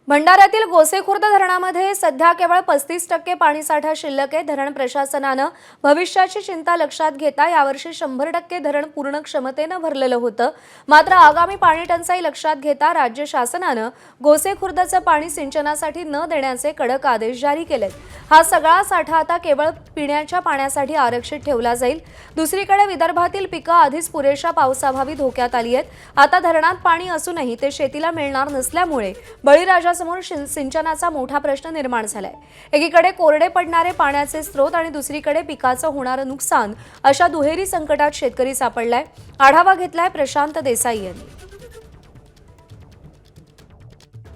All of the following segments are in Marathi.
भंडाऱ्यातील गोसेखुर्द धरणामध्ये सध्या केवळ 35% पाणीसाठा शिल्लक आहे। धरण प्रशासनानं भविष्याची चिंता लक्षात घेता यावर्षी 100% धरण पूर्ण क्षमतेनं भरलेलं होतं। मात्र आगामी पाणी टंचाई लक्षात घेता राज्य शासनानं गोसेखुर्दचं पाणी सिंचनासाठी न देण्याचे कडक आदेश जारी केलेत। हा सगळा साठा आता केवळ पिण्याच्या पाण्यासाठी आरक्षित ठेवला जाईल। दुसरीकडे विदर्भातील पिकं आधीच पुरेशा पावसाअभावी धोक्यात आली आहेत। आता धरणात पाणी असूनही ते शेतीला मिळणार नसल्यामुळे बळीराजा समोर सिंचनाचा मोठा प्रश्न निर्माण झालाय। एकीकडे कोरडे पडणारे पाण्याचे स्रोत आणि दुसरीकडे पिकाचं होणारं नुकसान अशा दुहेरी संकटात शेतकरी सापडलाय। आढावा घेतलाय प्रशांत देसाई यांनी।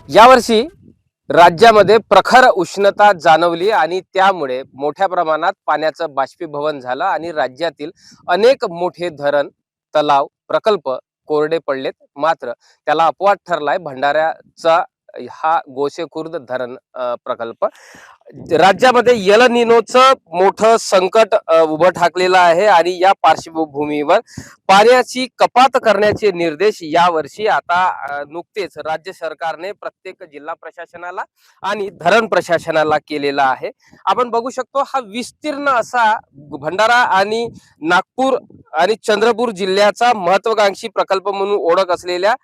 यावर्षी राज्यामध्ये प्रखर उष्णता जाणवली आणि त्यामुळे मोठ्या प्रमाणात पाण्याचं बाष्पीभवन झालं आणि राज्यातील अनेक मोठे धरण, तलाव, प्रकल्प कोरडे पडलेत। मात्र त्याला अपवाद ठरलाय भंडाऱ्याचा हा गोसेखुर्द धरण प्रकल्प। राज्यामध्ये एल निनोचं मोठं संकट उभं ठाकलेलं आहे आणि या पार्श्वभूमीवर पाण्याची कपात करण्याचे निर्देश यावर्षी आता नुकतेच राज्य सरकारने प्रत्येक जिल्हा प्रशासनाला आणि धरण प्रशासनाला केलेला आहे। आपण बघू शकतो हा विस्तीर्ण असा भंडारा आणि नागपूर आणि चंद्रपूर जिल्ह्याचा महत्वाकांक्षी प्रकल्प म्हणून ओळख असलेल्या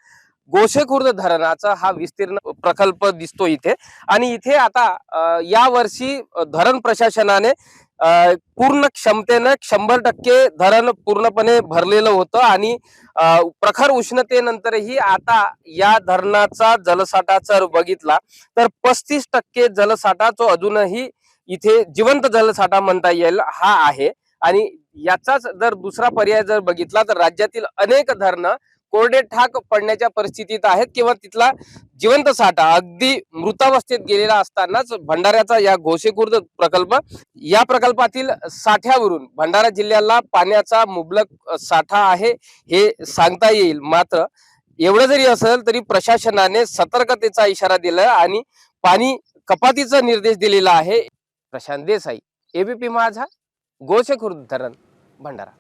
गोसेखुर्द धरणाचा हा विस्तीर्ण प्रकल्प दिसतो इथे। आणि इथे आता या वर्षी धरण प्रशासनाने पूर्ण क्षमतेने 100% धरण पूर्णपणे भरलेलं होतं आणि प्रखर उष्णतेनंतरही आता या धरणाचा जलसाठा जर बघितला तर 35% जलसाठा जो अजूनही इथे जिवंत जलसाठा म्हणता येईल हा आहे। आणि याचाच जर दुसरा पर्याय जर बघितला तर राज्यातील अनेक धरणं कोरडे ठाक पडण्याच्या परिस्थितीत आहेत किंवा तिथला जिवंत साठा अगदी मृतावस्थेत गेलेला असतानाच भंडाऱ्याचा या गोसेखुर्द प्रकल्प या प्रकल्पातील साठ्यावरून भंडारा जिल्ह्याला पाण्याचा मुबलक साठा आहे हे सांगता येईल। मात्र एवढं जरी असेल तरी प्रशासनाने सतर्कतेचा इशारा दिला आणि पाणी कपातीचा निर्देश दिलेला आहे। प्रशांत देसाई, एबीपी माझा, गोसेखुर्द धरण, भंडारा।